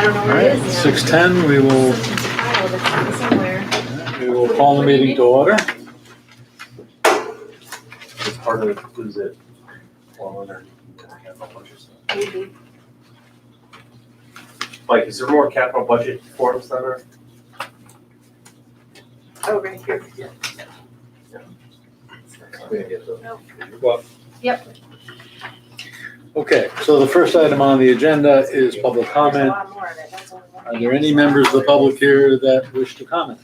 I don't know All where right, it is now. 6:10, we will call the meeting to order. It's hard to lose it while under capital budget stuff. Maybe. Mike, is there more capital budget forms that are? Oh, right here. Well, Yep. okay, so the first item on the agenda is public There's a comment. lot more of it. That's only one. Are there any members of the public here that wish to comment?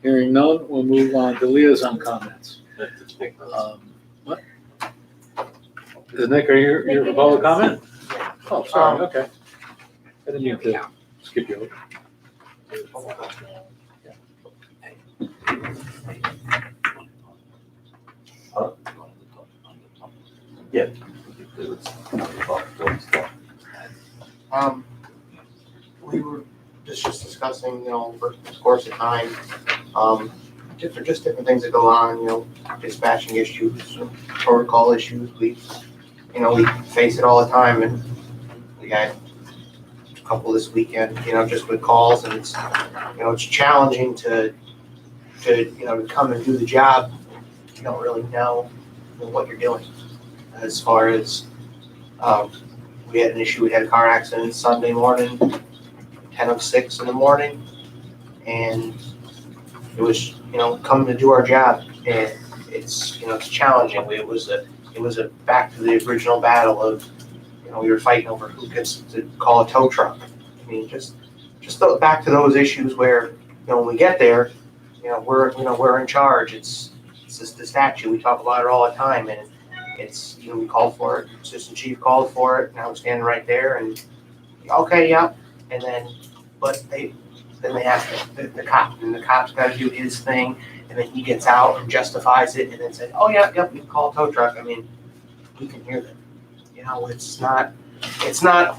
Hearing none, we'll move on to liaison comments. What? Is Nick, are you here for public comment? Oh, sorry, okay. I didn't mean to skip you over. Yeah. We were just discussing, over the course of time, different things that go on, dispatching issues, protocol issues. We face it all the time, and we had a couple this weekend, just with calls, and it's challenging to come and do the job. You don't really know what you're doing. As far as, we had an issue, we had a car accident Sunday morning, 10:06 in the morning, and it was, coming to do our job, and it's challenging. It was a back to the original battle of, we were fighting over who gets to call a tow truck. I mean, just back to those issues where, when we get there, we're in charge. It's just the statute. We talk about it all the time, and it's, we called for it, assistant chief called for it, and I was standing right there, and, okay, yeah, and then, but they ask the cop, and the cop's gotta do his thing, and then he gets out and justifies it, and then says, oh, yeah, yep, you can call a tow truck. I mean, we can hear them, it's not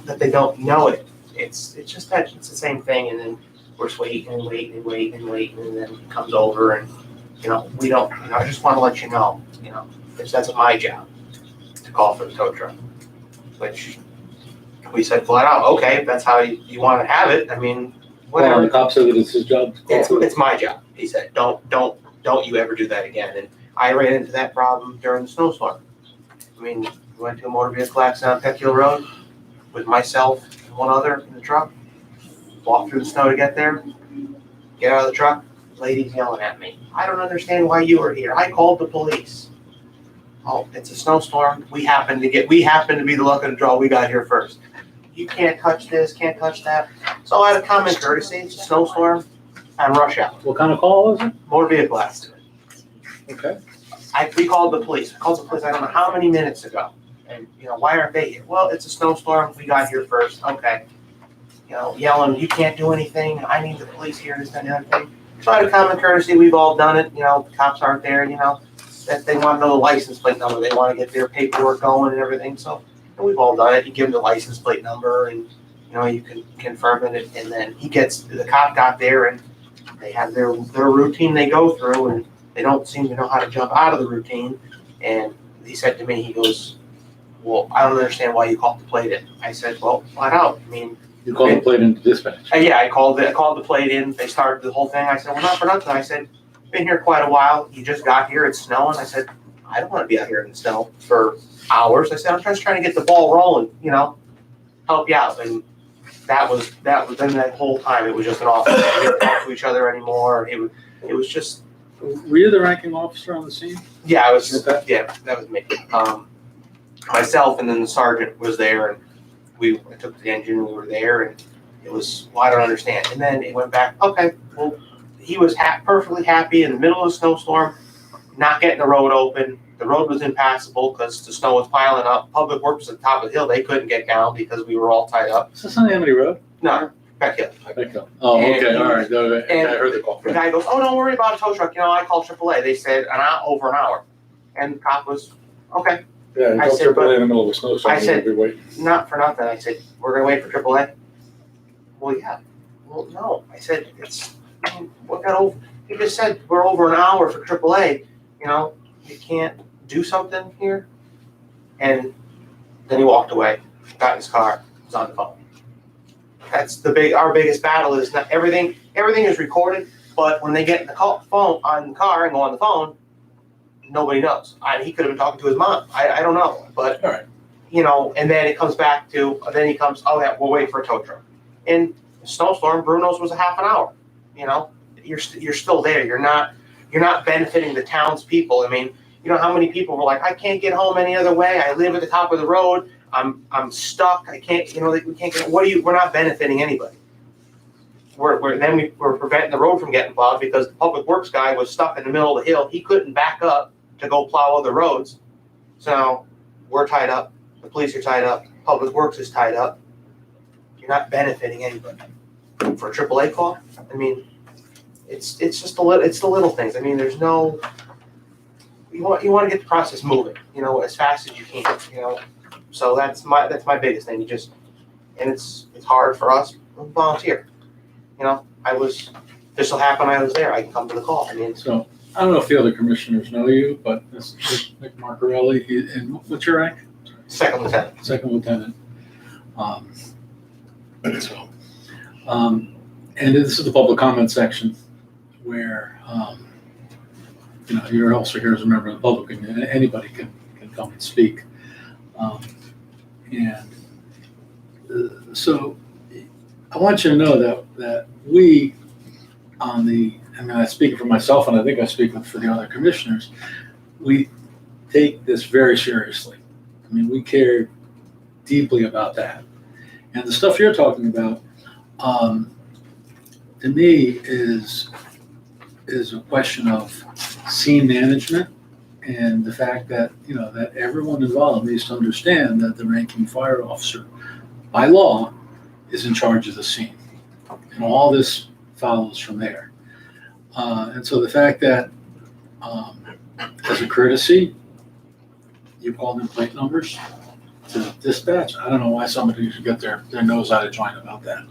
that they don't know it, it's just that it's the same thing, and then we're just waiting, and then he comes over, and, we don't, I just wanna let you know, that's my job, to call for the tow truck, which we said flat out, okay, if that's how you want to have it, I mean, Well, whatever. the cop said that it's his job. It's my job, he said, don't you ever do that again, and I ran into that problem during the snowstorm. I mean, we went to a motor vehicle accident on Peck Hill Road with myself and one other in the truck, walked through the snow to get there, get out of the truck, lady's yelling at me, I don't understand why you were here, I called the police. Oh, it's a snowstorm. We happen to be the luck of the draw. We got here first. You can't touch this, can't touch that. So out of common courtesy, it's a snowstorm and rush out. What kind of call was it? Motor vehicle accident. Okay. We called the police. I don't know how many minutes ago. And, why aren't they here? Well, it's a snowstorm. We got here first. Okay. Yelling, you can't do anything. I need the police here, this and that thing. So out of common courtesy, we've all done it. The cops aren't there, that they want to know the license plate number. They want to get their paperwork going and everything. So we've all done it. You give them the license plate number, and you can confirm it. And then the cop got there, and they have their routine they go through, and they don't seem to know how to jump out of the routine. And he said to me, he goes, "Well, I don't understand why you called the plate in." I said, "Well, flat out. I mean." You called the plate into dispatch. Yeah, I called the plate in. They started the whole thing. I said, "Well, not for nothing." I said, been here quite a while. You just got here. It's snowing. I said, I don't want to be out here in the snow for hours. I said, I'm just trying to get the ball rolling, help you out. And that was then that whole time. It was just an office. We didn't talk to each other anymore. It was just. Were you the ranking officer on the scene? Yeah, I was. Okay. Yeah, that was me. Myself and then the sergeant was there, and I took the engine. And we were there, and it was. Well, I don't understand. And then it went back. Okay, well. He was perfectly happy in the middle of a snowstorm, not getting the road open. The road was impassable because the snow was piling up. Public Works at the top of the hill, they couldn't get down because we were all tied up. Is this on the Amity Road? No, Peck Hill. Oh, And okay, he- all right. and I heard the call. The guy goes, oh, don't worry about a tow truck. I called AAA. They said over an hour. And the cop was, okay, Yeah, I don't said, AAA in the middle of a snowstorm. I said- We'll be waiting. not for nothing. I said, we're going to wait for AAA? Well, yeah. Well, no. I said, what got over? He just said, we're over an hour for AAA. You can't do something here? And then he walked away, got in his car, was on the phone. That's our biggest battle is not everything is recorded, but when they get in the phone on the car and go on the phone, nobody knows. He could have been talking to his mom. I don't know, but All right. and then it comes back to, oh yeah, we'll wait for a tow truck. In a snowstorm, Bruno's was a half an hour. You're still there. You're not benefiting the townspeople. I mean, how many people were like, I can't get home any other way. I live at the top of the road. I'm stuck. I can't. We can't get. We're not benefiting anybody. We're preventing the road from getting plowed because the public works guy was stuck in the middle of the hill. He couldn't back up to go plow other roads. So we're tied up. The police are tied up. Public works is tied up. You're not benefiting anybody. For a AAA call, I mean, it's just the little things. I mean, there's no. You want to get the process moving, as fast as you can, So that's my biggest thing. And it's hard for us to volunteer. This will happen. I was there. I can come to the call. I mean, So I don't know if the other commissioners know you, but this is Nick Marcarelli. And what's your rank? second lieutenant. Second lieutenant. And this is the public comment section where, you're also here as a member of the public, and anybody can come and speak. So I want you to know that we I'm speaking for myself, and I think I speak for the other commissioners, we take this very seriously. I mean, we care deeply about that. And the stuff you're talking about, to me, is a question of scene management and the fact that, that everyone involved needs to understand that the ranking fire officer, by law, is in charge of the scene. And all this follows from there. And so the fact that, as a courtesy, you called in plate numbers to dispatch, I don't know why somebody should get their nose out of joint about that.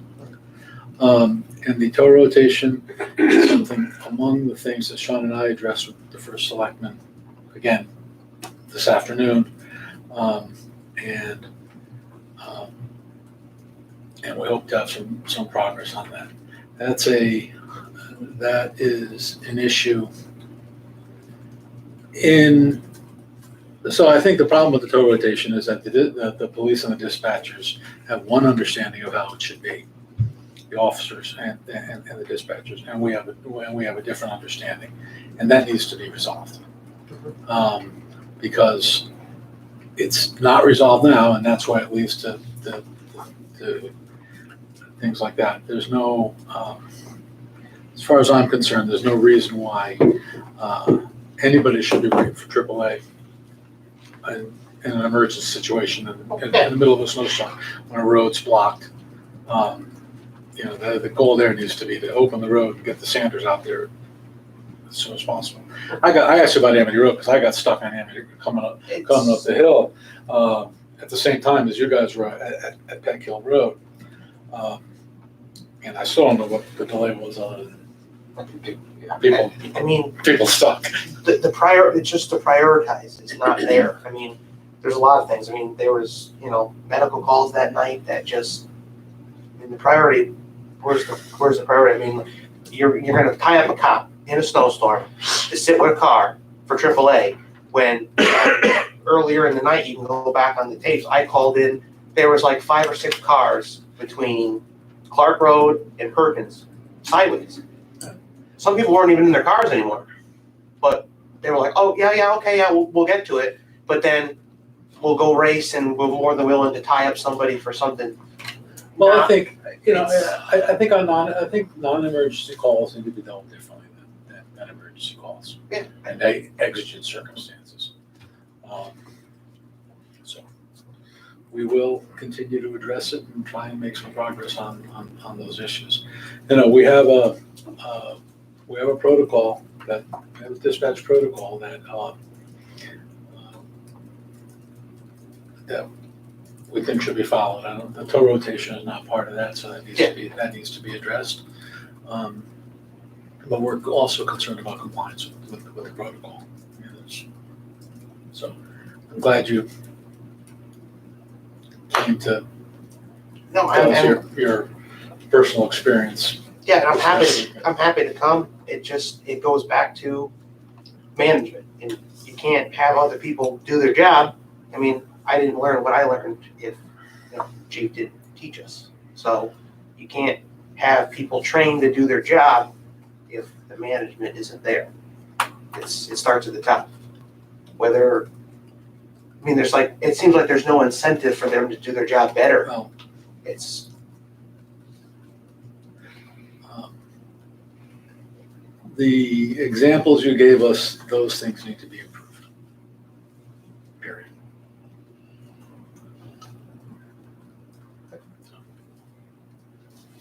And the tow rotation is something among the things that Sean and I addressed with the first selectman, again, this afternoon. And we hope to have some progress on that. That is an issue so I think the problem with the tow rotation is that the police and the dispatchers have one understanding of how it should be, the officers and the dispatchers, and we have a different understanding, and that needs to be resolved, because it's not resolved now, and that's why it leads to things like that. There's no, as far as I'm concerned, there's no reason why anybody should be waiting for AAA in an emergency situation in the middle of a snowstorm when a road's blocked. The goal there needs to be to open the road and get the sanders out there as soon as possible. I asked you about Amity Road because I got stuck on Amity coming up the hill at the same time as you guys were at Peck Hill Road. And I still don't know what the delay was on it. People stuck. It's just to prioritize. It's not there. I mean, there's a lot of things. I mean, there was, medical calls that night that the priority, where's the priority? I mean, you're going to tie up a cop in a snowstorm to sit with a car for AAA when earlier in the night, you can go back on the tapes, I called in, there was like 5 or 6 cars between Clark Road and Perkins, sideways. Some people weren't even in their cars anymore, but they were like, oh, yeah, okay, yeah, we'll get to it. But then we'll go race and we're more than willing to tie up somebody for something. Well, I think, I think non-emergency calls need to be dealt differently than emergency calls. Yeah. And exigent circumstances. So we will continue to address it and try and make some progress on those issues. We have a protocol we have a dispatch protocol that we think should be followed. The tow rotation is not part of that, so that needs to be addressed. But we're also concerned about compliance with the protocol. So I'm glad you came to tell us your personal experience. Yeah, and I'm happy to come. It goes back to management. And you can't have other people do their job. I mean, I didn't learn what I learned if, Chief didn't teach us. So you can't have people trained to do their job if the management isn't there. It starts at the top. It seems like there's no incentive for them to do their job better. Well, It's, the examples you gave us, those things need to be improved. Period.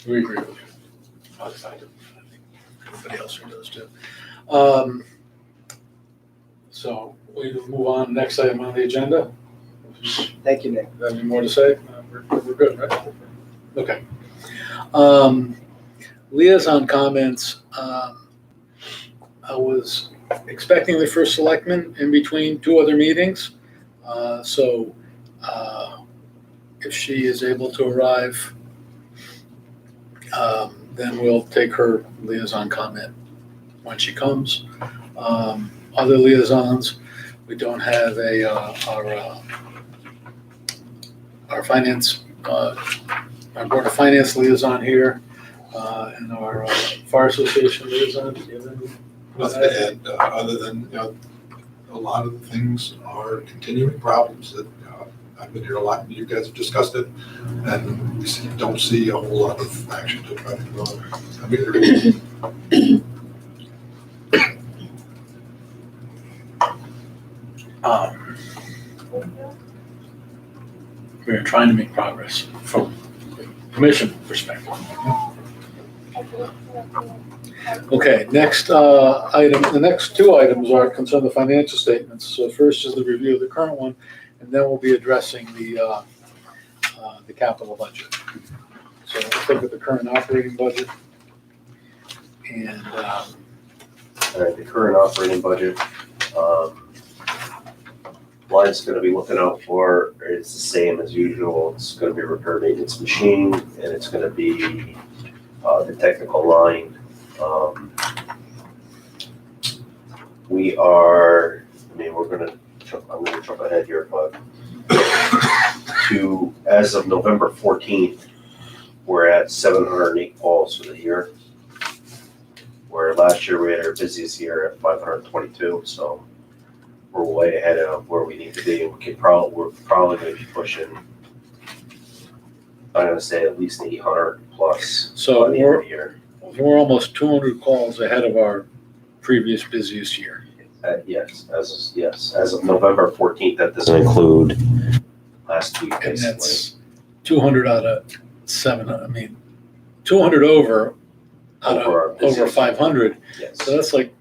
We agree with you. I do. I think everybody else here does too. So we move on, next item on the agenda. Thank you, Nick. Have any more to say? We're good, right? Okay. Liaison comments. I was expecting the first selectman in between two other meetings. So if she is able to arrive, then we'll take her liaison comment when she comes. Other liaisons, we don't have our finance, our Board of Finance liaison here, and our Fire Association liaison. Do you have any? Nothing to add, other than, a lot of the things are continuing problems that I've been here a lot, and you guys have discussed it, and we don't see a whole lot of action to try to ameliorate. We're trying to make progress from the commission perspective. Okay, next item, the next two items are concern the financial statements. So first is the review of the current one, and then we'll be addressing the capital budget. So let's look at the current operating budget. And All right, the current operating budget, line's gonna be looking out for, it's the same as usual. It's gonna be repair maintenance machine, and it's gonna be the technical line. I'm gonna jump ahead here, but as of November 14th, we're at 708 calls for the year. Where last year we had our busiest year at 522, so we're way ahead of where we need to be. We're probably gonna be pushing, I'm gonna say at least 800 plus so by the end of the year. we're almost 200 calls ahead of our previous busiest year. Yes, as of November 14th, that doesn't include last week, And basically. that's 200 out of 700, 200 over out of Over our over busiest. 500. Yes. So that's like,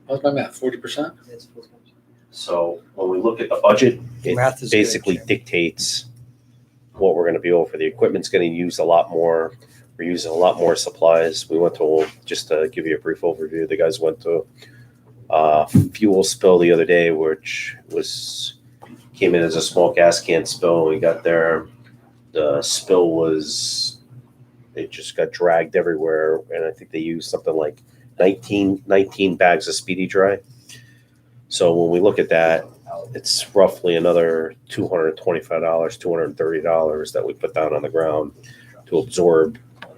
what's my math, 40%? So when we look at the budget, it Math is good, basically Jim. dictates what we're gonna be over. The equipment's gonna use a lot more. We're using a lot more supplies. We went to, just to give you a brief overview, the guys went to fuel spill the other day, which came in as a small gas can spill. We got there, the spill it just got dragged everywhere, and I think they used something like 19 bags of Speedy Dry. So when we look at that, it's roughly another $225, $230 that we put down on the ground to absorb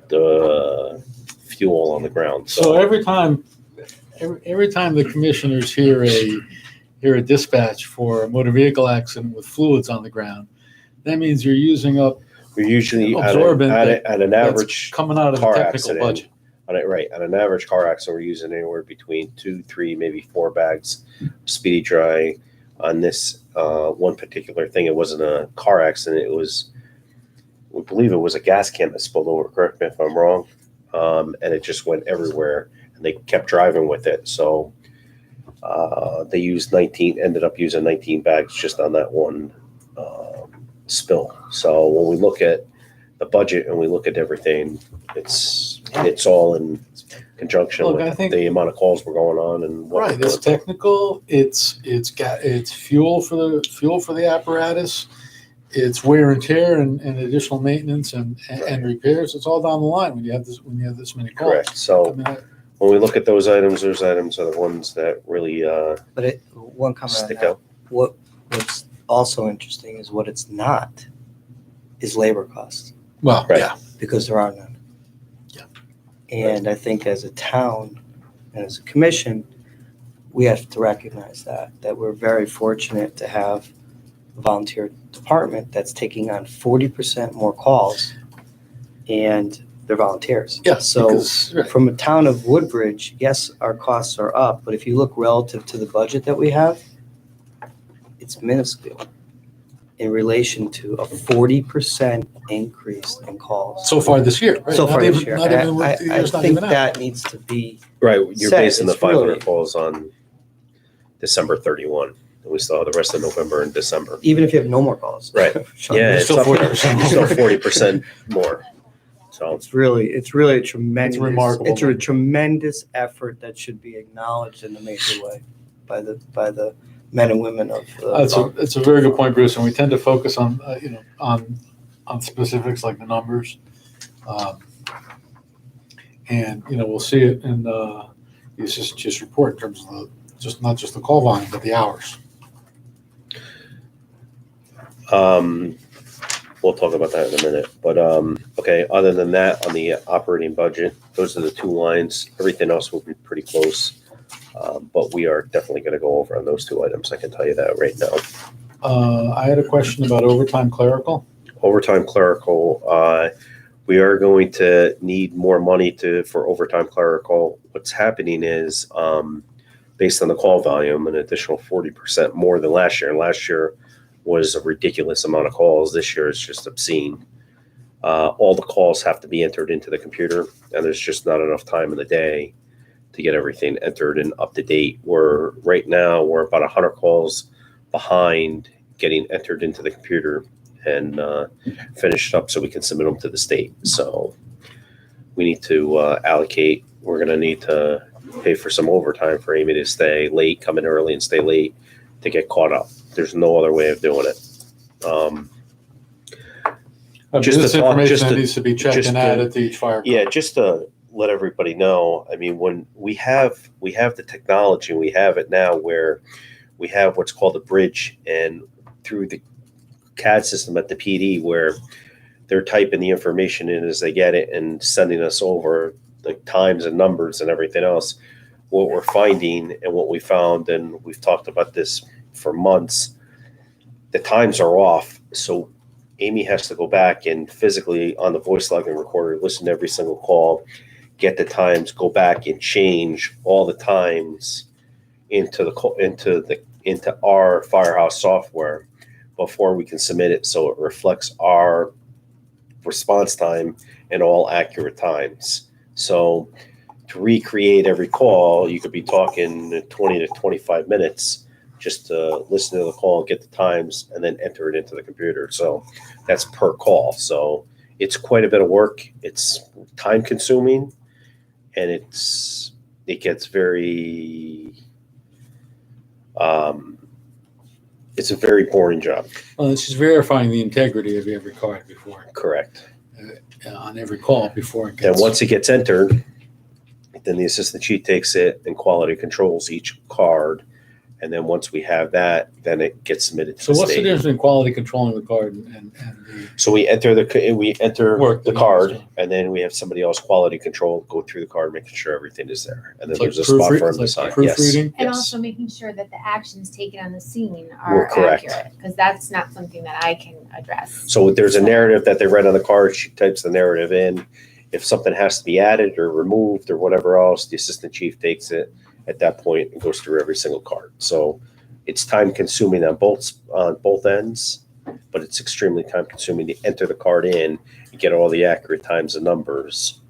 the fuel on the ground. So every time the commissioners hear a dispatch for a motor vehicle accident with fluids on the ground, that means you're using up we're usually absorbent at an average coming out of the car technical accident. budget. On an average car accident, we're using anywhere between 2, 3, maybe 4 bags of Speedy Dry. On this one particular thing, it wasn't a car accident. We believe it was a gas can that spilled over. Correct me if I'm wrong. And it just went everywhere, and they kept driving with it. So they ended up using 19 bags just on that one spill. So when we look at the budget and we look at everything, it's all in conjunction Look, I with think- the amount of calls we're going on and what Right, we're it's doing. technical, it's fuel for the apparatus, it's wear and tear and additional maintenance and repairs. It's all down the line when you have this many calls. Correct. I So mean, when we look at those items are the ones that really But one comment on stick that. out. What's also interesting is what it's not is labor costs, well, Right. yeah. because there are none. Yeah. And I think as a town and as a commission, we have to recognize that we're very fortunate to have a volunteer department that's taking on 40% more calls, and they're volunteers. Yeah, So because, right. from a town of Woodbridge, yes, our costs are up, but if you look relative to the budget that we have, it's minuscule in relation to a 40% increase in calls. So far this year, right? So Not far even- this year. Not And even with I the year's not think even out. that needs to be, Right. You're Said, basing the it's 500 really- calls on December 31. And we still have the rest of November and December. even if you have no more calls. Right. Sean, Yeah, It's still 40% more. Still 40% more. So It's really a tremendous, remarkable. it's a tremendous effort that should be acknowledged in a major way by the men and women of It's a very good point, Bruce, and we tend to focus on, on specifics like the numbers. And, we'll see it in the assistant chief's report in terms of not just the call volume, but the hours. We'll talk about that in a minute. But okay, other than that, on the operating budget, those are the two lines. Everything else will be pretty close. But we are definitely going to go over on those two items. I can tell you that right now. I had a question about overtime clerical. Overtime clerical, we are going to need more money for overtime clerical. What's happening is, based on the call volume, an additional 40% more than last year. And last year was a ridiculous amount of calls. This year is just obscene. All the calls have to be entered into the computer, and there's just not enough time in the day to get everything entered and up to date. Right now we're about 100 calls behind getting entered into the computer and finished up so we can submit them to the state. So we need to allocate. We're going to need to pay for some overtime for Amy to stay late, come in early and stay late to get caught up. There's no other way of doing it. Just This to talk- information just that to- needs to be checked just and to- added to each fire. Yeah, just to let everybody know, I mean, when we have the technology, we have it now where we have what's called a bridge, and through the CAD system at the PD where they're typing the information in as they get it and sending us over the times and numbers and everything else. What we're finding and what we found, and we've talked about this for months, the times are off. So Amy has to go back and physically on the voice logging recorder, listen to every single call, get the times, go back and change all the times into our Firehouse software before we can submit it, so it reflects our response time and all accurate times. So to recreate every call, you could be talking 20 to 25 minutes just to listen to the call, get the times, and then enter it into the computer. So that's per call. So it's quite a bit of work. It's time consuming, and it gets very it's a very boring job. Well, it's just verifying the integrity of every card before, Correct. on every call before it Then gets. once it gets entered, then the assistant chief takes it and quality controls each card. And then once we have that, then it gets submitted to So the what's the state. difference between quality controlling the card and the So we enter Work the the card, numbers. and then we have somebody else quality control go through the card, making sure everything is there. And then It's like there's a spot proofread- for him to it's sign. like Yes. proofreading? And Yes. also making sure that the actions taken on the scene Were are correct. accurate, because that's not something that I can address. So there's a narrative that they read on the card. She types the narrative in. If something has to be added or removed or whatever else, the assistant chief takes it at that point and goes through every single card. So it's time consuming on both ends, but it's extremely time consuming to enter the card in and get all the accurate times and numbers.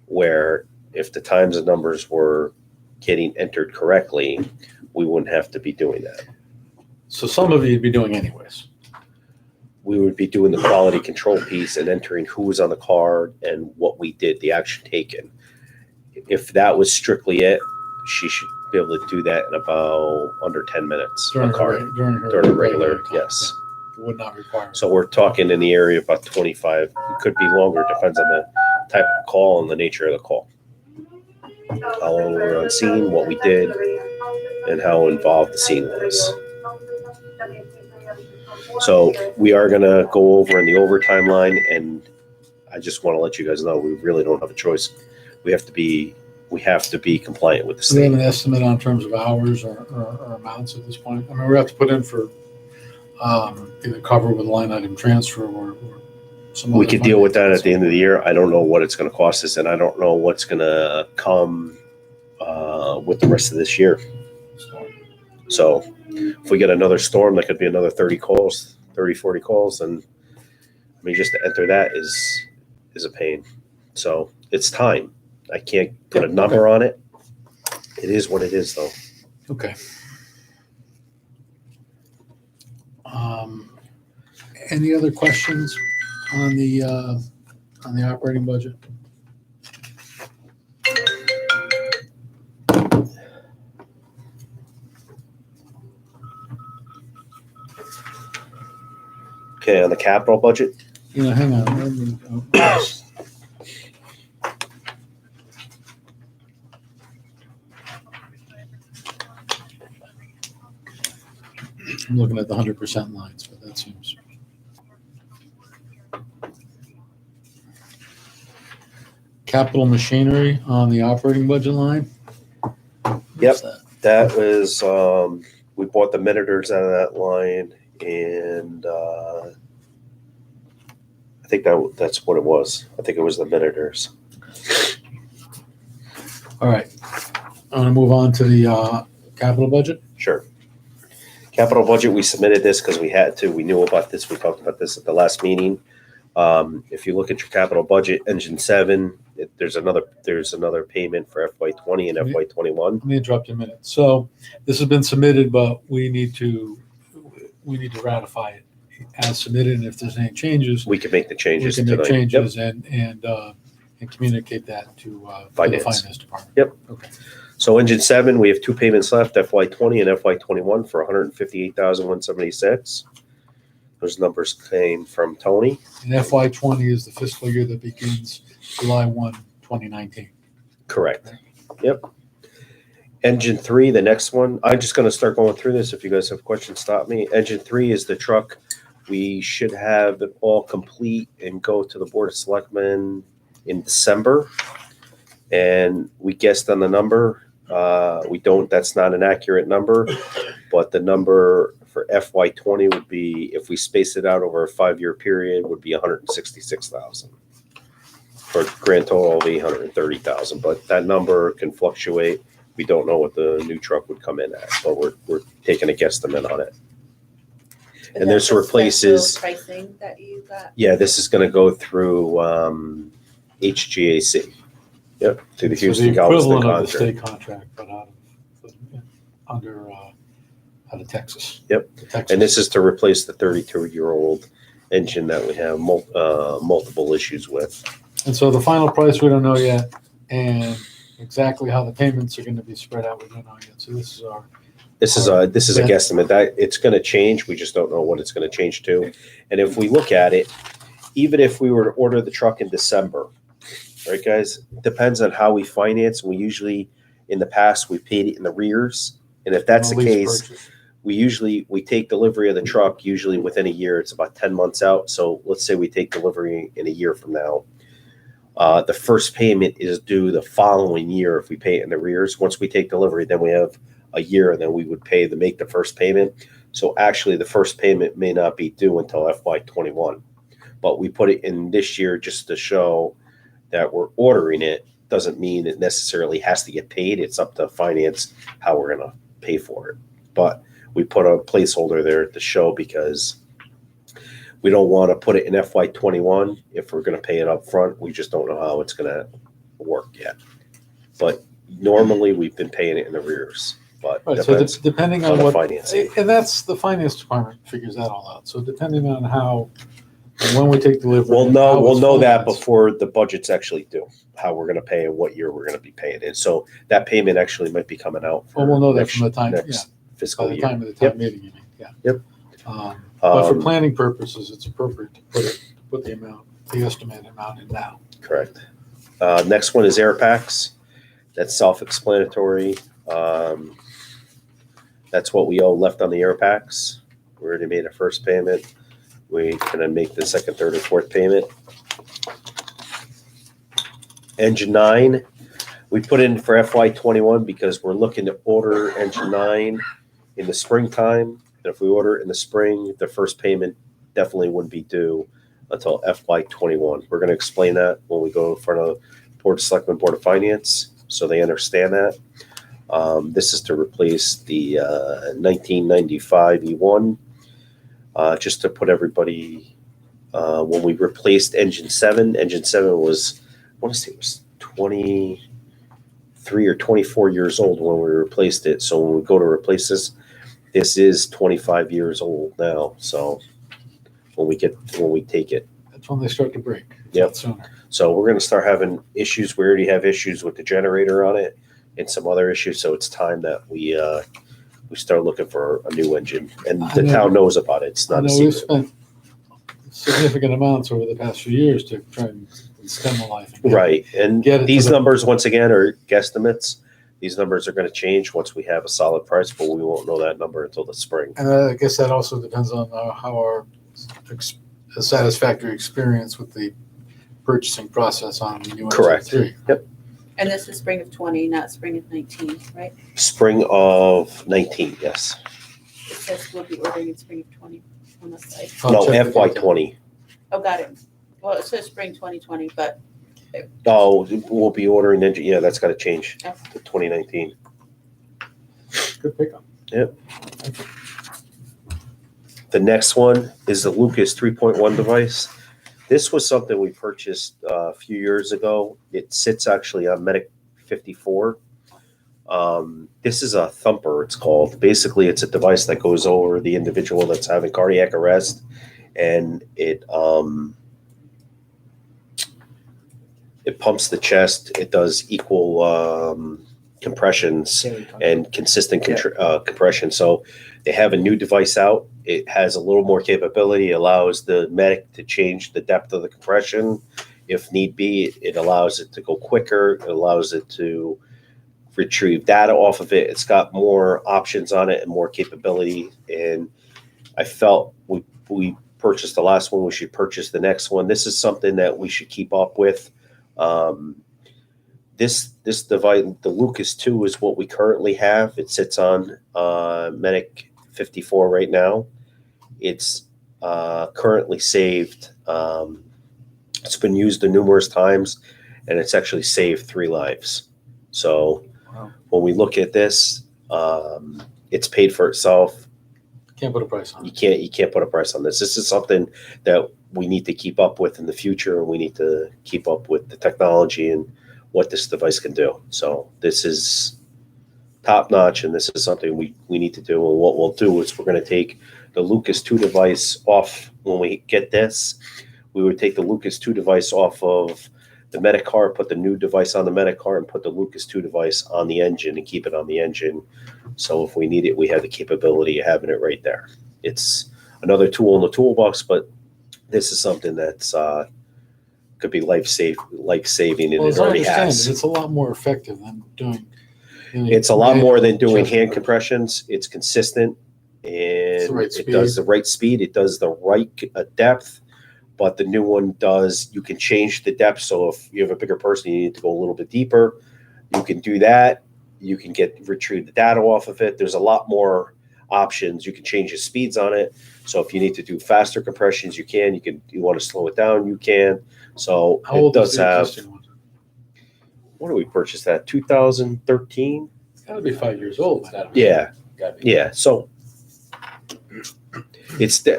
Where if the times and numbers were getting entered correctly, we wouldn't have to be doing that. So some of it you'd be doing anyways. We would be doing the quality control piece and entering who was on the card and what we did, the action taken. If that was strictly it, she should be able to do that in about under 10 minutes. During a card her, during her during a regular, time. yes. would not require. So we're talking in the area of about 25. It could be longer, depends on the type of call and the nature of the call. How long we were on scene, what we did, and how involved the scene was. So we are going to go over in the overtime line, and I just want to let you guys know we really don't have a choice. We have to be compliant with the Do we have state. an estimate on terms of hours or amounts at this point? I mean, we have to put in for either cover with line item transfer or some We other could deal with that funding. at the end of the year. I don't know what it's going to cost us, and I don't know what's going to come with the rest of this year. So if we get another storm, that could be another 30 calls, 30, 40 calls. And I mean, just to enter that is a pain. So it's time. I can't put a number on it. It is what it is, though. Okay. Any other questions on the operating budget? Okay, on the capital budget, Hang on. Let me- oh, I'm looking at the 100% lines, but that seems. Capital machinery on the operating budget line? What's that? that was, we bought the minitors out of that line, and I think that's what it was. I think it was the minitors. All right. I'm gonna move on to the capital budget. Sure. Capital budget, we submitted this because we had to. We knew about this. We talked about this at the last meeting. If you look at your capital budget, Engine 7, there's another payment for FY20 and FY21. Let me interrupt you a minute. So this has been submitted, but we need to ratify it as submitted. And if there's any changes, We can make the we changes can make tonight. changes and communicate that to the Finance. finance department. Yep. Okay. So Engine 7, we have 2 payments left, FY20 and FY21 for $158,176. Those numbers came from Tony. And FY20 is the fiscal year that begins July 1, 2019. Correct. Yep. Engine 3, the next one. I'm just going to start going through this. If you guys have questions, stop me. Engine 3 is the truck. We should have it all complete and go to the Board of Selectmen in December. And we guessed on the number. That's not an accurate number, but the number for FY20 would be, if we space it out over a 5-year period, would be $166,000 for a grand total of $830,000. But that number can fluctuate. We don't know what the new truck would come in at, but we're taking a guesstimate on it. And this replaces. Pricing that you got. Yeah, this is going to go through HGAC. Yep, through the So Houston the Galveston equivalent of the contract. state contract, but out of Texas. Yep. Texas. And this is to replace the 32-year-old engine that we have multiple issues with. And so the final price, we don't know yet, and exactly how the payments are going to be spread out, we don't know yet. So this is a guesstimate. That it's going to change. We just don't know what it's going to change to. And if we look at it, even if we were to order the truck in December, right, guys, it depends on how we finance. We usually, in the past, we paid it in the rears. And if that's the lease case, purchase. we take delivery of the truck usually within a year. It's about 10 months out. So let's say we take delivery in a year from now. The first payment is due the following year if we pay it in the rears. Once we take delivery, then we have a year, and then we would make the first payment. So actually, the first payment may not be due until FY21. But we put it in this year just to show that we're ordering it. Doesn't mean it necessarily has to get paid. It's up to finance how we're going to pay for it. But we put a placeholder there to show because we don't want to put it in FY21 if we're going to pay it up front. We just don't know how it's going to work yet. But normally we've been paying it in the rears. But Right, so depends depending on on the what, financing. and that's the finance department figures that all out. So depending on how, when we take delivery. We'll and know how it's that financed. before the budget's actually due, how we're going to pay and what year we're going to be paying it. So that payment actually might be coming out. Well, we'll know that next- from the time, next by fiscal the year. time of the Yep. town meeting, you mean, yeah. Yep. But for planning purposes, it's appropriate to put the estimated amount in now. Correct. Next one is air packs. That's self-explanatory. That's what we owe left on the air packs. We already made a first payment. We're gonna make the second, third, and fourth payment. Engine 9, we put in for FY21 because we're looking to order engine 9 in the springtime. And if we order it in the spring, the first payment definitely wouldn't be due until FY21. We're going to explain that when we go in front of Board of Selectmen, Board of Finance, so they understand that. This is to replace the 1995 E1. Just to put everybody, when we replaced engine 7 was, I want to say it was 23 or 24 years old when we replaced it. So when we go to replace this is 25 years old now. So when we take it. That's when they start to break. Yep. Sooner. So we're going to start having issues. We already have issues with the generator on it and some other issues. So it's time that we start looking for a new engine. And the town knows about it. It's not a We've secret. spent significant amounts over the past few years to try and extend the life. Right. And Get it to these the- numbers, once again, are guesstimates. These numbers are going to change once we have a solid price, but we won't know that number until the spring. And I guess that also depends on how our satisfactory experience with the purchasing process on the new Correct. engine 3. Yep. And this is spring of 20, not spring of 19, right? Spring of 19, yes. It says we'll be ordering in spring of 20 on the site. I'll No, check the FY20. Oh, got it. Well, it says spring 2020, but Oh, we'll be ordering engine. Yeah, that's got to change Okay. to 2019. Good pickup. The next one is the Lucas 3.1 device. This was something we purchased a few years ago. It sits actually on Medic 54. This is a thumper, it's called. Basically, it's a device that goes over the individual that's having cardiac arrest, and it pumps the chest. It does equal compressions and consistent compression. So they have a new device out. It has a little more capability, allows the medic to change the depth of the compression if need be. It allows it to go quicker. It allows it to retrieve data off of it. It's got more options on it and more capability. And I felt we purchased the last one. We should purchase the next one. This is something that we should keep up with. This device, the Lucas 2, is what we currently have. It sits on Medic 54 right now. It's currently saved. It's been used numerous times, and it's actually saved 3 lives. So when we look at this, it's paid for itself. Can't put a price on You it. can't put a price on this. This is something that we need to keep up with in the future, and we need to keep up with the technology and what this device can do. So this is top notch, and this is something we need to do. And what we'll do is we're going to take the Lucas 2 device off. When we get this, we would take the Lucas 2 device off of the Medic car, put the new device on the Medic car, and put the Lucas 2 device on the engine and keep it on the engine. So if we need it, we have the capability of having it right there. It's another tool in the toolbox, but this is something that's could be life-saving, and Well, it as I already understand has. it, it's a lot more effective than doing. It's a lot more than doing chest hand compressions. It's consistent, and the right it does the right speed. It does the right depth. But the new one does, you can change the depth. So if you have a bigger person, you need to go a little bit deeper. You can do that. You can retrieve the data off of it. There's a lot more options. You can change the speeds on it. So if you need to do faster compressions, you can. You want to slow it down, you can. So How it old does is the have. existing one? What did we purchase that? 2013. It's got to be 5 years old. by now. Yeah. Yeah. So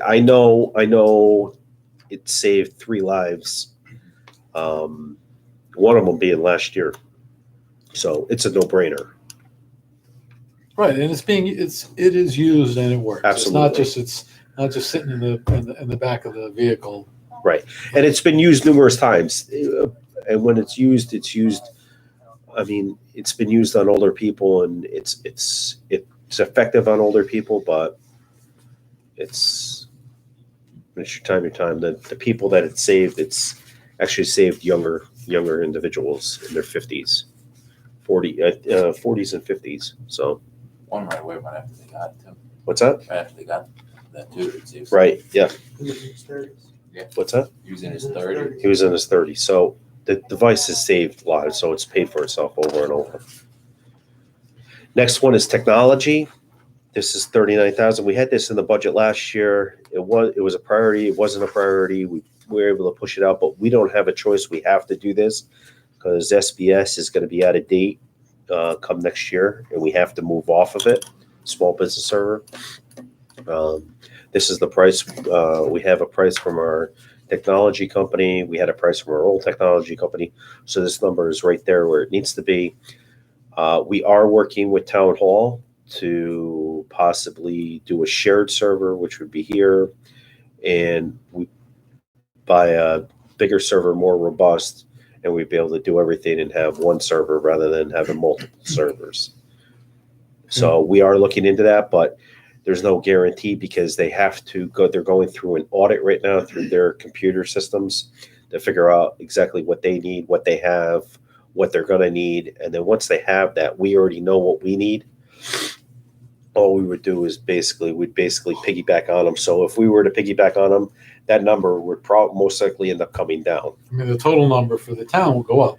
I know it saved 3 lives. One of them being last year. So it's a no-brainer. Right, and it is used and it works. Absolutely. It's not just sitting in the back of the vehicle. And it's been used numerous times. And when it's used, I mean, it's been used on older people, and it's effective on older people, but it's It's your time. The people that it's actually saved younger individuals in their 50s, 40s and 50s. So One right away right after they got to, what's that? right after they got that too. It seems. Right. Yeah. Yeah. What's that? He was in his 30s. He was in his 30s. So the device has saved lives. So it's paid for itself over and over. Next one is technology. This is 39,000. We had this in the budget last year. It was a priority. It wasn't a priority. We were able to push it out, but we don't have a choice. We have to do this because SBS is going to be out of date come next year, and we have to move off of it. Small business server. This is the price. We have a price from our technology company. We had a price from our old technology company. So this number is right there where it needs to be. We are working with Town Hall to possibly do a shared server, which would be here, and we buy a bigger server, more robust, and we'd be able to do everything and have one server rather than having multiple servers. So we are looking into that, but there's no guarantee because they have to go. They're going through an audit right now through their computer systems to figure out exactly what they need, what they have, what they're going to need, and then once they have that, we already know what we need. All we would do is we'd piggyback on them. So if we were to piggyback on them, that number would most likely end up coming down. I mean, the total number for the town will go up.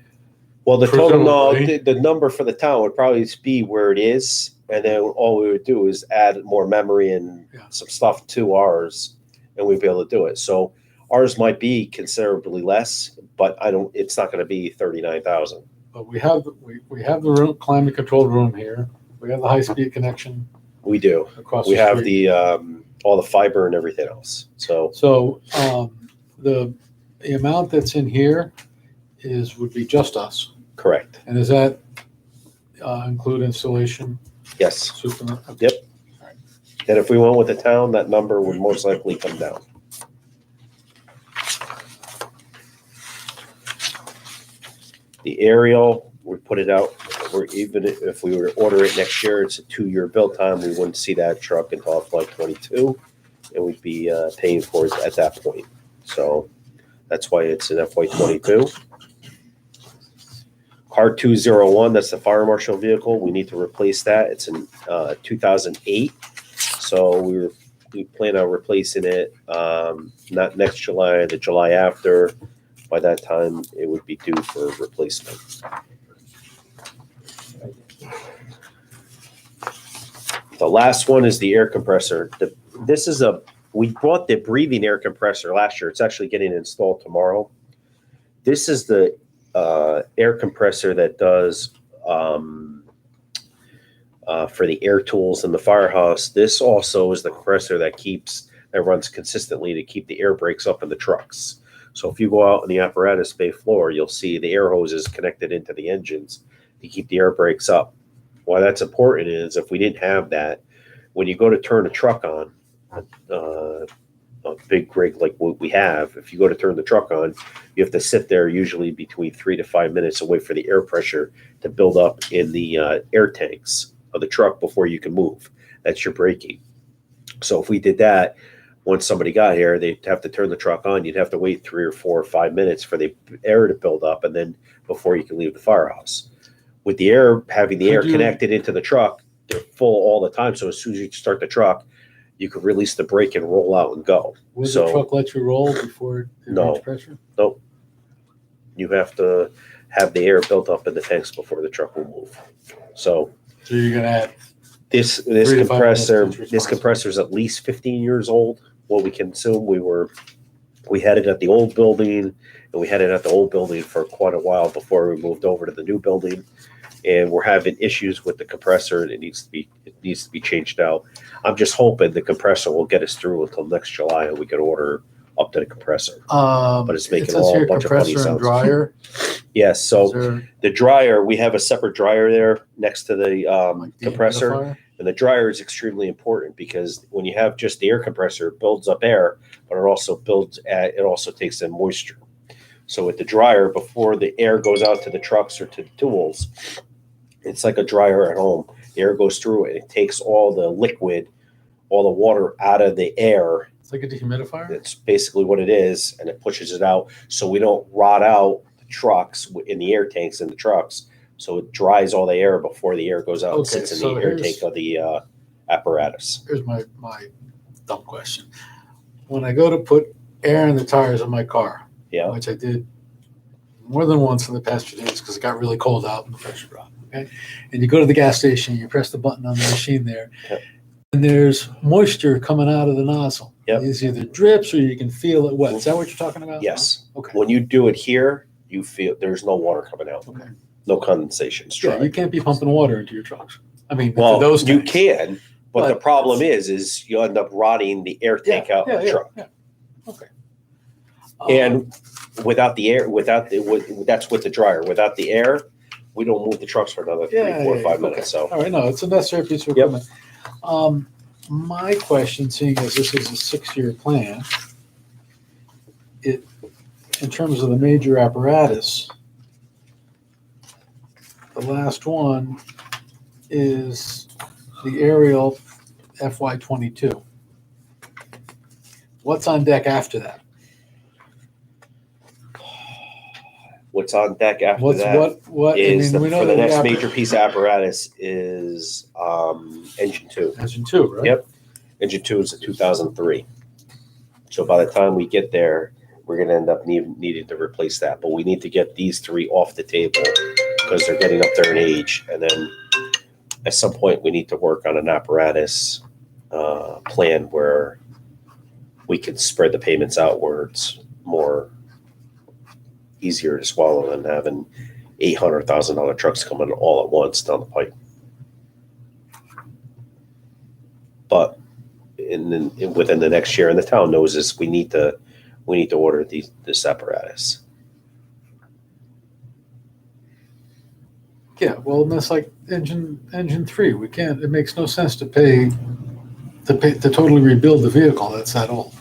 Well, the total, no, Presumably. the number for the town would probably be where it is, and then all we would do is add more memory and some stuff to ours, and we'd be able to do it. So ours might be considerably less, but it's not going to be 39,000. But we have the room, climate controlled room here. We have the high speed connection We do. across We the have street. the all the fiber and everything else. So The amount that's in here would be just us. correct. And does that include installation? Yes. Super? Yep. And if we went with the town, that number would most likely come down. The aerial, we put it out. Even if we were to order it next year, it's a 2-year build time. We wouldn't see that truck until FY22, and we'd be paying for it at that point. So that's why it's in FY22. Car 201, that's the fire marshal vehicle. We need to replace that. It's in 2008. So we plan on replacing it not next July, the July after. By that time, it would be due for replacement. The last one is the air compressor. We bought the breathing air compressor last year. It's actually getting installed tomorrow. This is the air compressor that does for the air tools in the firehouse. This also is the compressor that runs consistently to keep the air brakes up in the trucks. So if you go out on the apparatus bay floor, you'll see the air hoses connected into the engines to keep the air brakes up. Why that's important is if we didn't have that, when you go to turn a truck on, a big rig like what we have, if you go to turn the truck on, you have to sit there usually between 3 to 5 minutes and wait for the air pressure to build up in the air tanks of the truck before you can move. That's your braking. So if we did that, once somebody got here, they'd have to turn the truck on. You'd have to wait 3 or 4 or 5 minutes for the air to build up, and then before you can leave the firehouse. With the air, having the air connected into the truck, they're full all the time. So as soon as you start the truck, you can release the brake and roll out and go. Would the truck let you roll before it reaches pressure? Nope. You have to have the air built up in the tanks before the truck will move. So you're gonna add this 3 to 5 compressor. minutes This compressor is at least 15 years old. What we consume, we had it at the old building, and we had it at the old building for quite a while before we moved over to the new building. And we're having issues with the compressor, and it needs to be changed out. I'm just hoping the compressor will get us through until next July, and we can order up to the compressor. But it's making a bunch of funny sounds. Dryer. Yes. So the dryer, we have a separate dryer there next to the compressor. And the dryer is extremely important because when you have just the air compressor, it builds up air, but it also takes in moisture. So with the dryer, before the air goes out to the trucks or to the tools, it's like a dryer at home. The air goes through it. It takes all the liquid, all the water out of the air It's like a dehumidifier? It's basically what it is, and it pushes it out so we don't rot out the trucks in the air tanks in the trucks. So it dries all the air before the air goes out and Okay, sits in so the air here's- tank of the apparatus. Here's my dumb question. When I go to put air in the tires of my car, Yeah. which I did more than once in the past few days because it got really cold out and the pressure dropped, okay? And you go to the gas station, you press the button on the machine there, Yep. and there's moisture coming out of the nozzle. Yep. It's either drips or you can feel it wet. Is that what you're talking about? Yes. Okay. When you do it here, you feel there's no water coming out. Okay. No condensation. It's Yeah, dry. you can't be pumping water into your trucks. I mean, for Well, those you tanks. can, but the But- problem is you end up rotting the air tank out of the truck. Yeah. Okay. And without the air, that's with the dryer. Without the air, we don't move the trucks for another 3, 4, 5 okay. minutes. So All right, no, it's a necessary piece of Yep. equipment. My question, seeing as this is a 6-year plan, in terms of the major apparatus, the last one is the aerial FY22. What's on deck after that? what's on deck after What's that what? is we know for the that next app- major piece of apparatus is engine 2. Engine 2, right? Yep. Engine 2 is a 2003. So by the time we get there, we're going to end up needing to replace that. But we need to get these 3 off the table because they're getting up there in age. And then at some point, we need to work on an apparatus plan where we can spread the payments out where it's more easier to swallow than having $800,000 trucks coming all at once down the pipe. But within the next year, and the town knows this, we need to order this apparatus. Yeah, well, that's like engine 3. We can't. It makes no sense to pay to totally rebuild the vehicle. That's that old.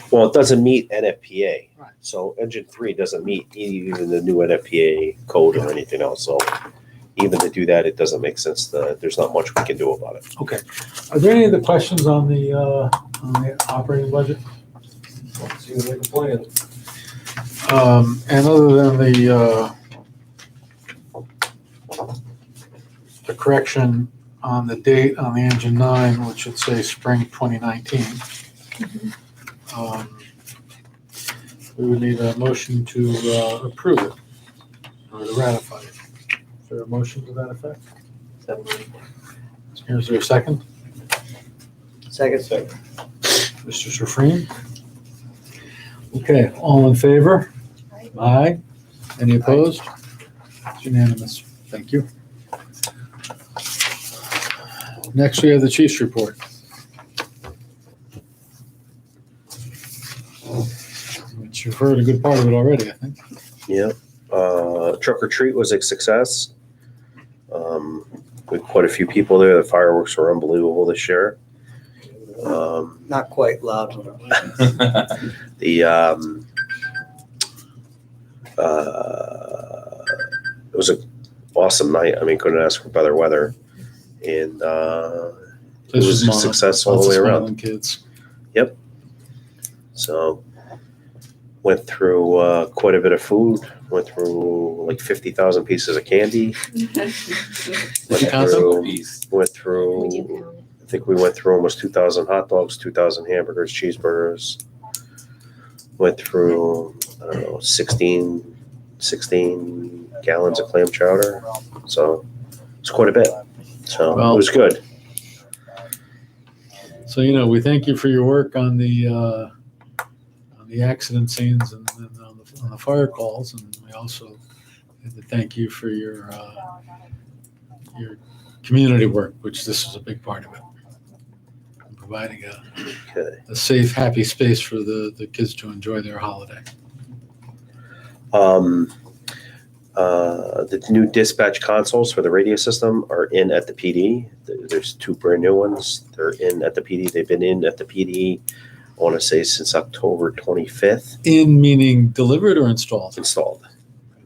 Well, it doesn't meet NFPA, Right. so engine 3 doesn't meet even the new NFPA code or anything else. So even to do that, it doesn't make sense. There's not much we can do about it. Okay. Are there any other questions on the operating budget? Seems like a plan. And other than the correction on the date on the engine 9, which should say spring 2019, we would need a motion to approve it or to ratify it. Is there a motion to that effect? Is there a second? Second. Mr. Safrine? Okay, all in favor? Aye. Any opposed? It's unanimous. Thank you. Next, we have the chief's report. Which you've heard a good part of it already, I think. Yep. Trick or treat was a success. We had quite a few people there. The fireworks were unbelievable this year. Not quite loud enough. It was an awesome night. I mean, couldn't ask for better weather, and it was a success all the way around. Smiling kids. So went through quite a bit of food. Went through like 50,000 pieces of candy. Did you count them? Went through. I think we went through almost 2,000 hot dogs, 2,000 hamburgers, cheeseburgers. Went through, I don't know, 16 gallons of clam chowder. So it's quite a bit. So Well, it was good. So, we thank you for your work on the accident scenes and on the fire calls, and we also have to thank you for your community work, which this is a big part of it. Providing Okay. a safe, happy space for the kids to enjoy their holiday. The new dispatch consoles for the radio system are in at the PD. There's 2 brand new ones. They're in at the PD. They've been in at the PD, I want to say, since October 25th. In meaning delivered or installed? Installed.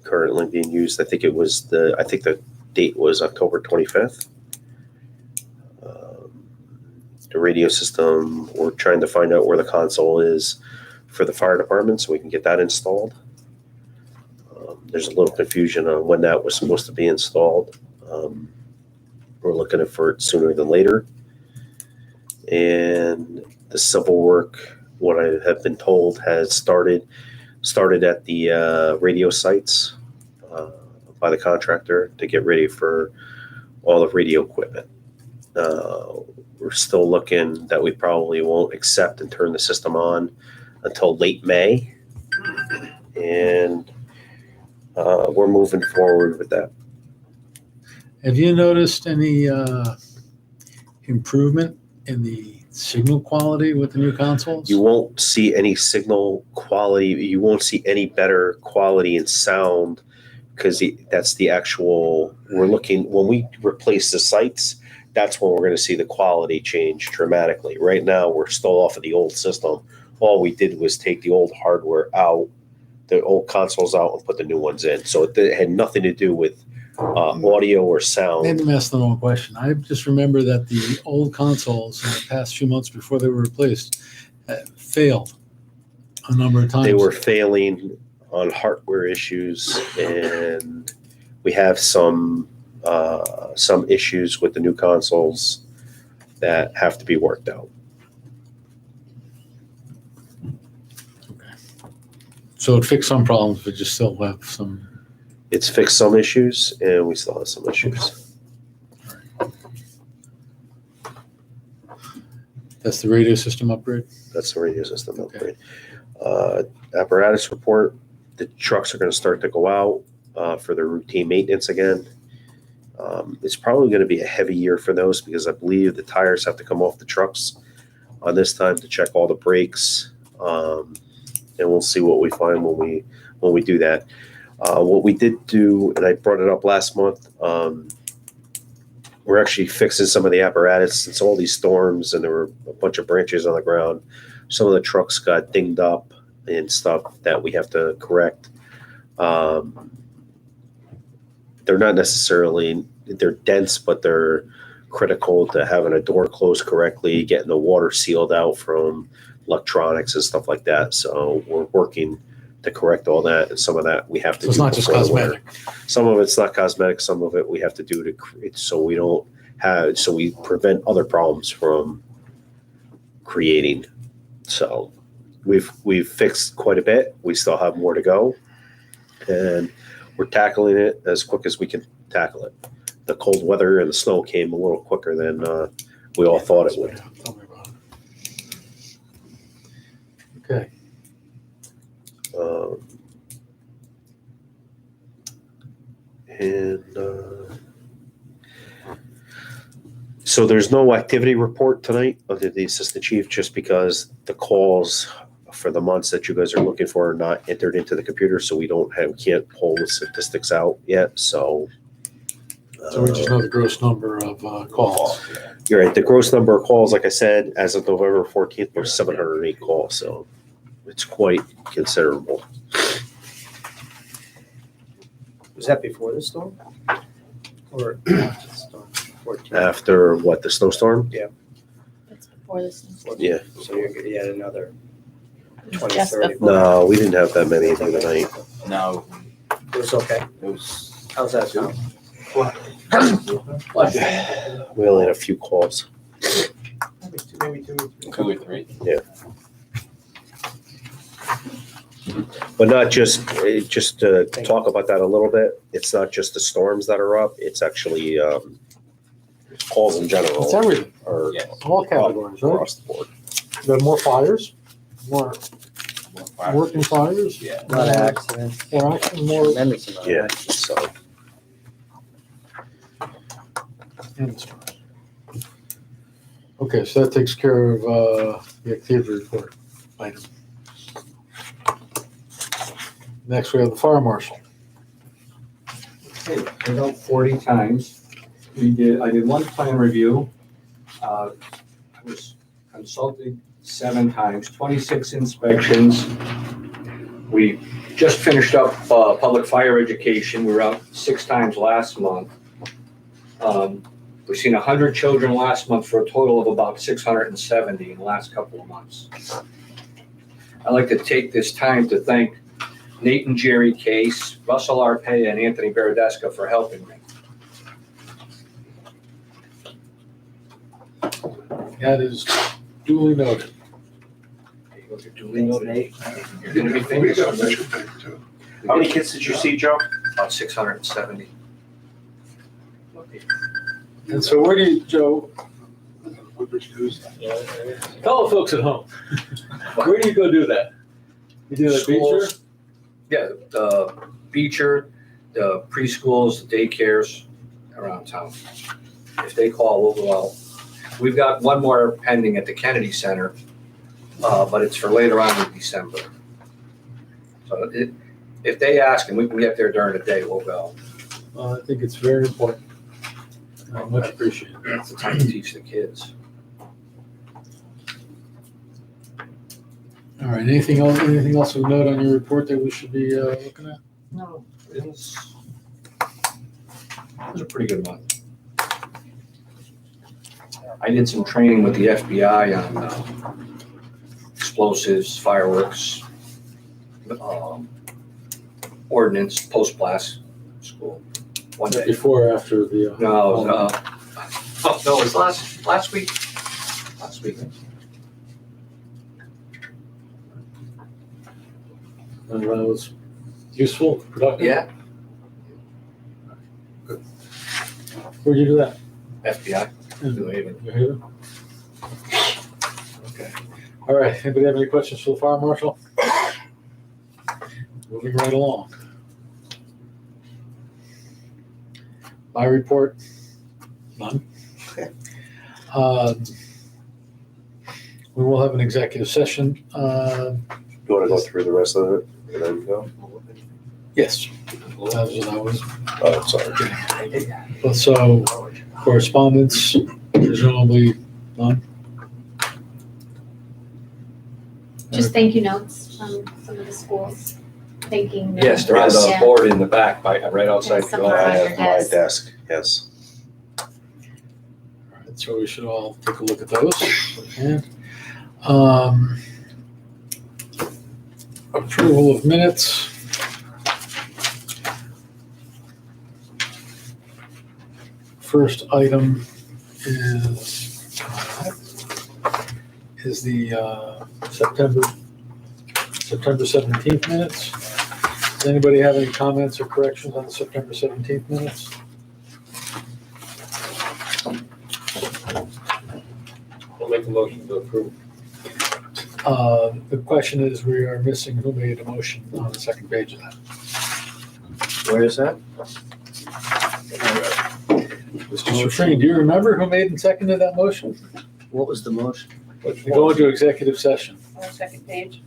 Currently being used. I think the date was October 25th. the radio system. We're trying to find out where the console is for the fire department so we can get that installed. There's a little confusion on when that was supposed to be installed. We're looking for it sooner than later. And the civil work, what I have been told, has started at the radio sites by the contractor to get ready for all the radio equipment. We're still looking that we probably won't accept and turn the system on until late May. And we're moving forward with that. Have you noticed any improvement in the signal quality with the new consoles? You won't see any signal quality. You won't see any better quality in sound because that's the actual, we're looking, when we replace the sites, that's when we're going to see the quality change dramatically. Right now, we're still off of the old system. All we did was take the old hardware out, the old consoles out, and put the new ones in. So it had nothing to do with audio or sound. Maybe I'm asking the wrong question. I just remember that the old consoles in the past few months before they were replaced failed a number of times. They were failing on hardware issues, and we have some issues with the new consoles that have to be worked out. So it fixed some problems, but you still have some. It's fixed some issues, and we still have some issues. That's the radio system upgrade? That's the radio system upgrade. Apparatus report, the trucks are going to start to go out for their routine maintenance again. It's probably going to be a heavy year for those because I believe the tires have to come off the trucks on this time to check all the brakes. And we'll see what we find when we do that. What we did do, and I brought it up last month, we're actually fixing some of the apparatus. It's all these storms, and there were a bunch of branches on the ground. Some of the trucks got dinged up and stuff that we have to correct. They're not necessarily, they're dense, but they're critical to having a door closed correctly, getting the water sealed out from electronics and stuff like that. So we're working to correct all that, and some of that we have to do. So it's not just before the winter. cosmetic. Some of it's not cosmetic. Some of it we have to do to create, so we prevent other problems from creating. So we've fixed quite a bit. We still have more to go, and we're tackling it as quick as we can tackle it. The cold weather and the snow came a little quicker than we all thought it would. Tell me about it. Okay. So there's no activity report tonight under the assistant chief, just because the calls for the months that you guys are looking for are not entered into the computer, so we can't pull the statistics out yet. So So we just know the gross number of calls. you're right. The gross number of calls, like I said, as of November 14th, was 708 calls. So it's quite considerable. Was that before the storm? Or after the storm? 14. After what, the snowstorm? That's before this. Yeah. So you had another It was 20, just 30. before. No, we didn't have that many the other night. No, It was okay. it was. How's that sound? We only had a few calls. Maybe two. 2 or 3. But not just to talk about that a little bit, it's not just the storms that are up, it's actually calls in general. It's everything, Are Yes. all categories, right? across the board. You have more fires, more working fires? Yeah. A lot of accidents. More action, more. Tremendous amount of Yeah, accidents. so, And the stars. Okay, so that takes care of the activity report item. Next, we have the fire marshal. Okay, about 40 times. I did one plan review. I was consulted 7 times, 26 inspections. We just finished up public fire education. We were out 6 times last month. We've seen 100 children last month for a total of about 670 in the last couple of months. I'd like to take this time to thank Nate and Jerry Case, Russell Arpey, and Anthony Baradesca for helping me. That is duly noted. You're duly noted. Nate. You're gonna be We famous. got a picture paper too. How many kids did you see, Joe? About 670. And so where do you, Joe, Woodbridge News. tell the folks at home, where do you go do that? You do that Beecher? Schools. Yeah, the Beecher, the preschools, the daycares around town. If they call, we'll go out. We've got one more pending at the Kennedy Center, but it's for later on in December. So if they ask and we can get there during the day, we'll go. I think it's very important. Much appreciated. It's the time to teach the kids. All right, anything else of note on your report that we should be looking at? No, it was a pretty good month. I did some training with the FBI on explosives, fireworks, ordnance, post-blast school. One day. Before or after the? No, it was last week. Last week. And that was useful, productive? Yeah, Where'd you do that? FBI. In New Haven. New Haven? Okay. All right, anybody have any questions for the fire marshal? Moving right along. My report, none. We will have an executive session. You want to go through the rest of it and then go? Yes, that's what I was. Oh, sorry. But so correspondence, presumably none. Just thank you notes from some of the schools, thanking them. Yes, they're on the Yeah. board in the back, right outside. There's some your around I office. your have my desk. desk, yes. All right, so we should all take a look at those. And approval of minutes. First item is the September 17th minutes. Does anybody have any comments or corrections on the September 17th minutes? I'll make a motion to approve. The question is, we are missing who made a motion on the second page of that. Where is that? Mr. Sufrain, do you remember who made and seconded that motion? What was the motion? To go into executive session. On the second page.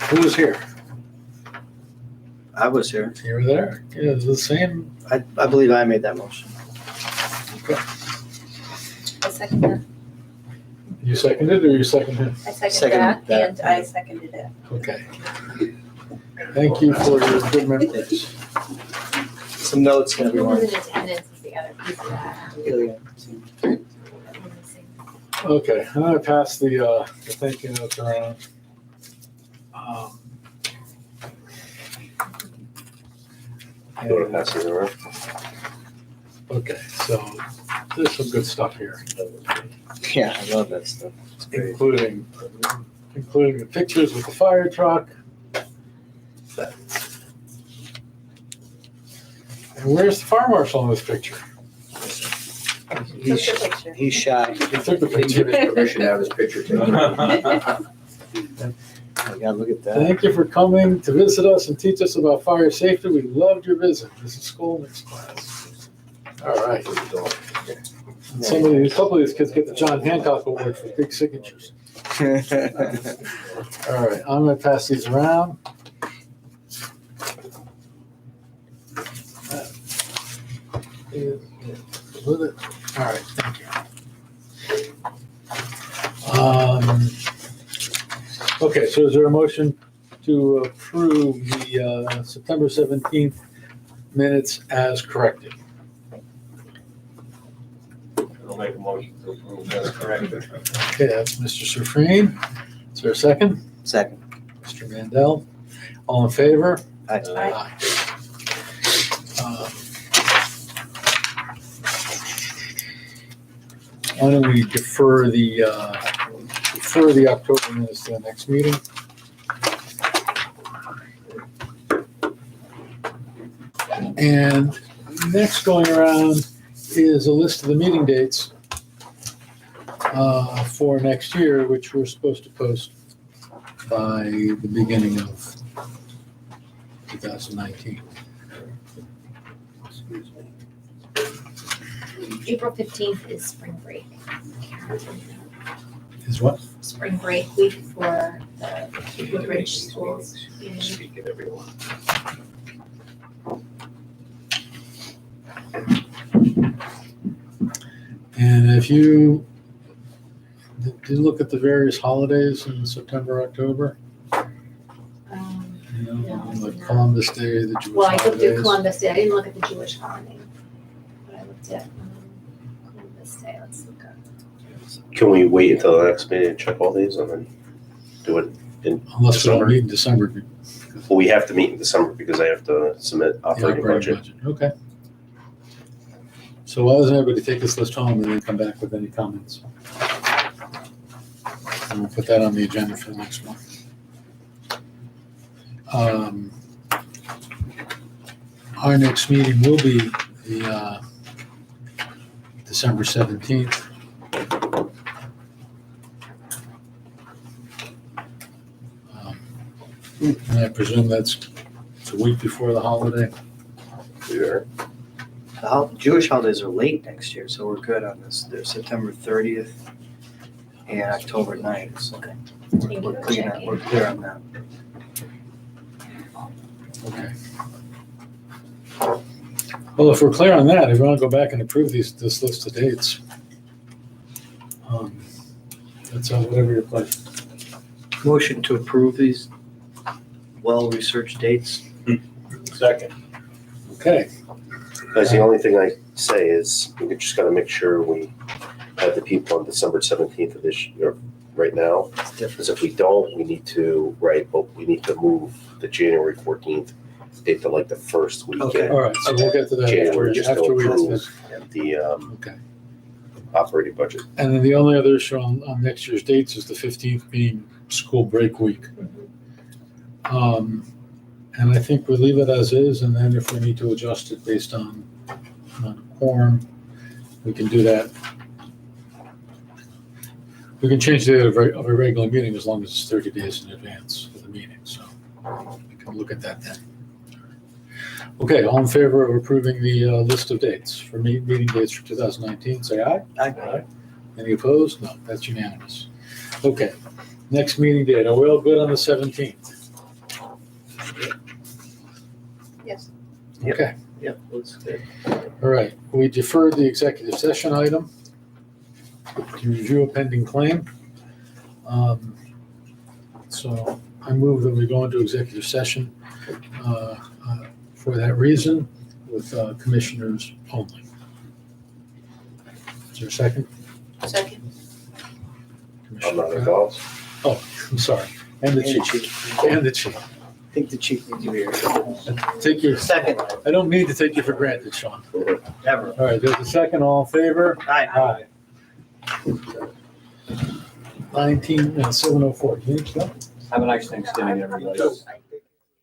Who was here? I was here. You were there? Yeah, it's the same. I believe I made that motion. I second that. You seconded or you seconded? I second Second that, and that. I seconded it. Okay. Thank you for your good memories. Some notes, Who was everyone. in attendance is the other piece of that. Okay, I'm gonna pass the thank you notes around. You want to pass it around? Okay, so there's some good stuff here, Yeah, I love that stuff. It's great. including the pictures with the fire truck. And where's the fire marshal in this picture? He's, Took the picture. he's shy. He took the Didn't give picture. his permission to have his picture taken. Oh, God, look at that. Thank you for coming to visit us and teach us about fire safety. We loved your visit. This is Skolnick's class. All right. A couple of these kids get the John Hancock Award for big signatures. All right, I'm gonna pass these around. With it. All right, thank you. Okay, so is there a motion to approve the September 17th minutes as corrected? I'll make a motion to approve as corrected. Okay, that's Mr. Sufreen. Is there a second? Second. Mr. Mandel. All in favor? Aye. Why don't we defer the October minutes to the next meeting? And next going around is a list of the meeting dates for next year, which we're supposed to post by the beginning of 2019. April 15th is spring break. Is what? Spring break week for the Woodridge schools. Speaking everyone. And if you did you look at the various holidays in September, October, you know, No, like no. Columbus Day, the Jewish Well, I looked at holidays. Columbus Day. I didn't look at the Jewish holiday. But I looked at Columbus Day. Let's look up. Can we wait until the next meeting and check all these and then do it in Unless we December? don't meet in December. Well, we have to meet in December because I have to submit the operating budget. Okay. So why doesn't everybody take this list home and then come back with any comments? And we'll put that on the agenda for the next month. Our next meeting will be the December 17th. And I presume it's a week before the holiday. Yeah. The Jewish holidays are late next year, so we're good on this. They're September 30th and October 9th. So Thank you we're for clear, checking. we're clear on that. Okay. Well, if we're clear on that, if we want to go back and approve this list of dates, that's whatever your pleasure. Motion to approve these well-researched dates. Second. Okay, Guys, the only thing I say is we just gotta make sure we have the people on December 17th of this year, right now. It's different. Because if we don't, we need to move the January 14th date to like the first Okay. weekend. all right, so we'll get to that January, just to after we approve the okay. operating budget. And then the only other issue on next year's dates is the 15th being school break week. And I think we leave it as is, and then if we need to adjust it based on quorum, we can do that. We can change the date of a regular meeting as long as it's 30 days in advance of the meeting, so we can look at that then. Okay, all in favor of approving the list of dates for meeting dates for 2019, say aye. Aye. Any opposed? No, that's unanimous. Okay, next meeting date, are we all good on the 17th? Yes. Yep. Okay, Yep, looks good. all right, we deferred the executive session item to review a pending claim. So I move that we go into executive session for that reason with commissioners only. Is there a second? Second. I'm Commissioner not Pratt? involved. Oh, I'm sorry. And the And the chief. chief. And the chief. I think the chief needs to be here. Take your, Second, I don't mean to take you for granted, Sean. ever. All right, there's a second, all in favor? Aye. 7:04. Can you go? Have a nice Thanksgiving, everybody.